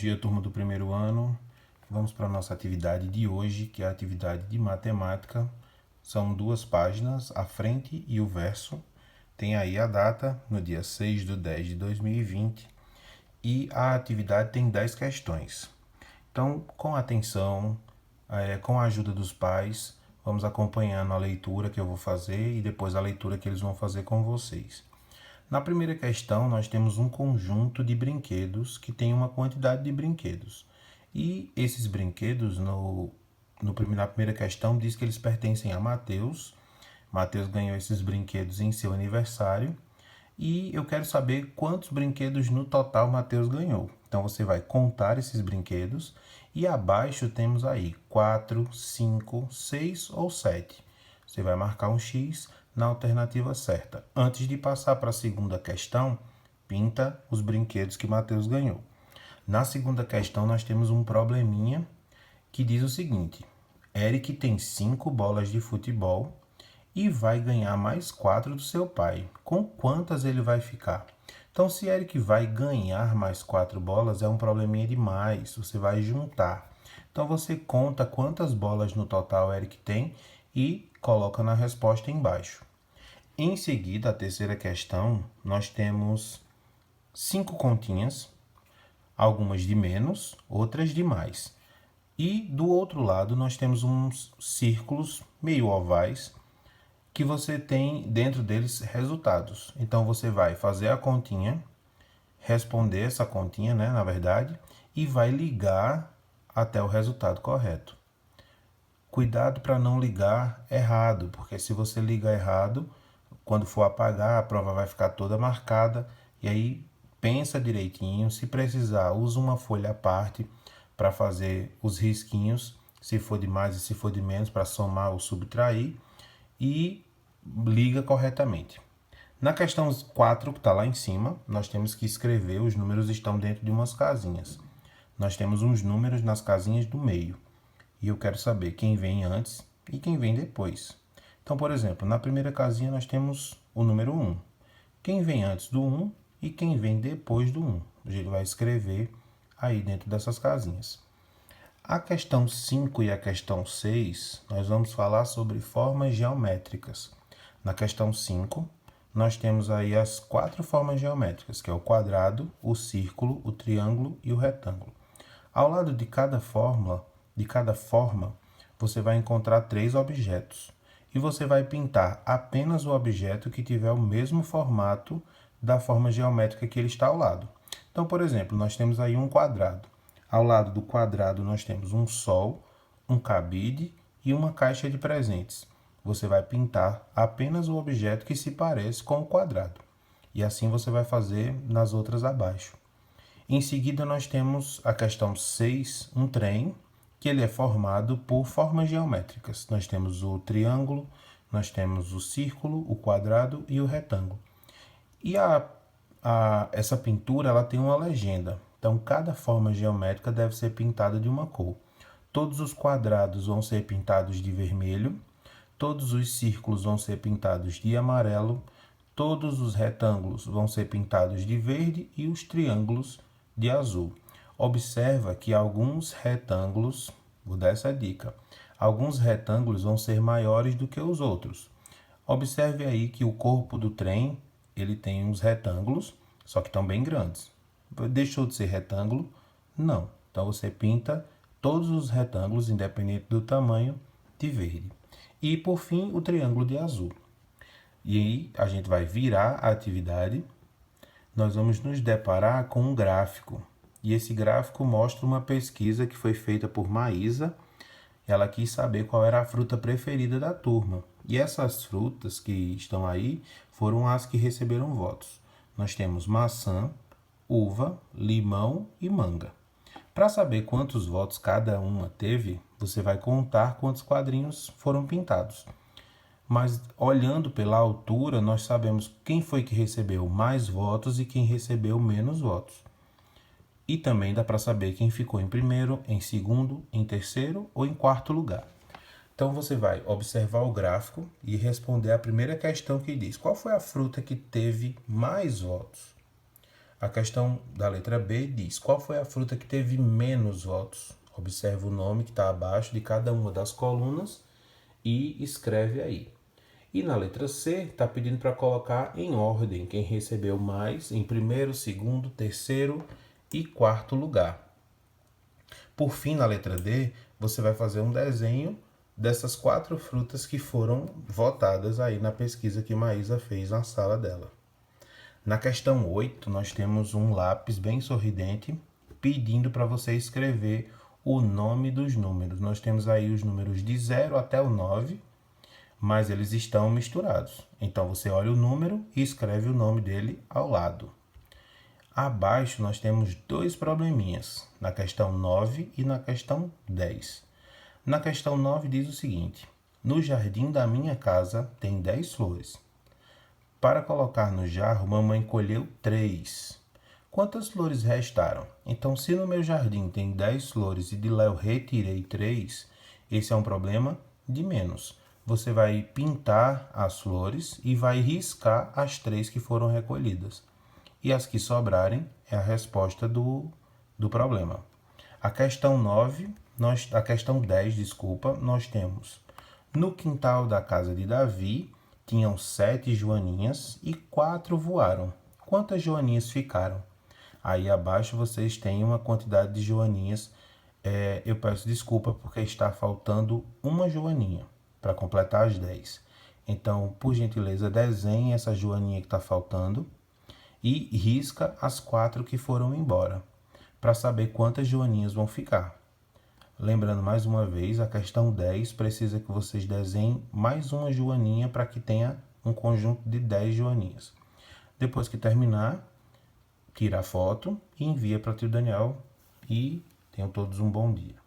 dia, turma do primeiro ano. Vamos para a nossa atividade de hoje, que é a atividade de matemática. São 2 páginas, a frente e o verso. Tem aí a data, no dia 6/10/2020. E a atividade tem 10 questões. Então, com atenção, com a ajuda dos pais, vamos acompanhando a leitura que eu vou fazer e depois a leitura que eles vão fazer com vocês. Na primeira questão, nós temos um conjunto de brinquedos que tem uma quantidade de brinquedos. E esses brinquedos, na primeira questão, diz que eles pertencem a Mateus. Mateus ganhou esses brinquedos em seu aniversário. E eu quero saber quantos brinquedos no total Mateus ganhou. Então você vai contar esses brinquedos e abaixo temos aí 4, 5, 6 ou 7. Você vai marcar um X na alternativa certa. Antes de passar para a segunda questão, pinta os brinquedos que Mateus ganhou. Na segunda questão, nós temos um probleminha que diz o seguinte: Eric tem 5 bolas de futebol e vai ganhar mais 4 do seu pai. Com quantas ele vai ficar? Então, se Eric vai ganhar mais 4 bolas, é um probleminha demais. Você vai juntar. Então, você conta quantas bolas no total Eric tem e coloca na resposta embaixo. Em seguida, a terceira questão, nós temos 5 continhas, algumas de menos, outras de mais. E do outro lado, nós temos uns círculos meio ovais, que você tem dentro deles resultados. Então, você vai fazer a continha, responder essa continha, né, na verdade, e vai ligar até o resultado correto. Cuidado para não ligar errado, porque se você ligar errado, quando for apagar, a prova vai ficar toda marcada. E aí, pensa direitinho. Se precisar, usa uma folha à parte para fazer os risquinhos, se for de mais e se for de menos, para somar ou subtrair. E liga corretamente. Na questão 4, que está lá em cima, nós temos que escrever, os números estão dentro de umas casinhas. Nós temos uns números nas casinhas do meio. E eu quero saber quem vem antes e quem vem depois. Então, por exemplo, na primeira casinha nós temos o número 1. Quem vem antes do 1 e quem vem depois do 1. A gente vai escrever aí dentro dessas casinhas. A questão 5 e a questão 6, nós vamos falar sobre formas geométricas. Na questão 5, nós temos aí as 4 formas geométricas, que é o quadrado, o círculo, o triângulo e o retângulo. Ao lado de cada forma, você vai encontrar 3 objetos. E você vai pintar apenas o objeto que tiver o mesmo formato da forma geométrica que ele está ao lado. Então, por exemplo, nós temos aí um quadrado. Ao lado do quadrado nós temos um sol, um cabide e uma caixa de presentes. Você vai pintar apenas o objeto que se parece com o quadrado. E assim você vai fazer nas outras abaixo. Em seguida nós temos a questão 6, um trem, que ele é formado por formas geométricas. Nós temos o triângulo, nós temos o círculo, o quadrado e o retângulo. E essa pintura ela tem uma legenda. Então, cada forma geométrica deve ser pintada de uma cor. Todos os quadrados vão ser pintados de vermelho, todos os círculos vão ser pintados de amarelo, todos os retângulos vão ser pintados de verde e os triângulos de azul. Observa que alguns retângulos, vou dar essa dica, alguns retângulos vão ser maiores do que os outros. Observe aí que o corpo do trem, ele tem uns retângulos, só que estão bem grandes. Deixou de ser retângulo? Não. Então você pinta todos os retângulos, independente do tamanho, de verde. E por fim, o triângulo de azul. E aí a gente vai virar a atividade. Nós vamos nos deparar com um gráfico. E esse gráfico mostra uma pesquisa que foi feita por Maísa. Ela quis saber qual era a fruta preferida da turma. E essas frutas que estão aí foram as que receberam votos. Nós temos maçã, uva, limão e manga. Para saber quantos votos cada uma teve, você vai contar quantos quadrinhos foram pintados. Mas olhando pela altura, nós sabemos quem foi que recebeu mais votos e quem recebeu menos votos. E também dá para saber quem ficou em primeiro, em segundo, em terceiro ou em quarto lugar. Então você vai observar o gráfico e responder a primeira questão que diz: qual foi a fruta que teve mais votos? A questão da letra B diz: qual foi a fruta que teve menos votos? Observa o nome que está abaixo de cada uma das colunas e escreve aí. E na letra C está pedindo para colocar em ordem quem recebeu mais em primeiro, segundo, terceiro e quarto lugar. Por fim, na letra D, você vai fazer um desenho dessas 4 frutas que foram votadas aí na pesquisa que Maísa fez na sala dela. Na questão 8, nós temos um lápis bem sorridente pedindo para você escrever o nome dos números. Nós temos aí os números de 0 até o 9, mas eles estão misturados. Então você olha o número e escreve o nome dele ao lado. Abaixo nós temos 2 probleminhas, na questão 9 e na questão 10. Na questão 9 diz o seguinte: no jardim da minha casa tem 10 flores. Para colocar no jarro, mamãe colheu 3. Quantas flores restaram? Então, se no meu jardim tem 10 flores e de lá eu retirei 3, esse é um problema de menos. Você vai pintar as flores e vai riscar as 3 que foram recolhidas. E as que sobrarem é a resposta do problema. A questão 10, nós temos: no quintal da casa de Davi tinham 7 joaninhas e 4 voaram. Quantas joaninhas ficaram? Aí abaixo vocês têm uma quantidade de joaninhas. Eu peço desculpa porque está faltando uma joaninha para completar as 10. Então, por gentileza, desenhe essa joaninha que está faltando e risca as 4 que foram embora, para saber quantas joaninhas vão ficar. Lembrando mais uma vez, a questão 10 precisa que vocês desenhem mais uma joaninha para que tenha um conjunto de 10 joaninhas. Depois que terminar, tira a foto e envia para o tio Daniel e tenham todos um bom dia.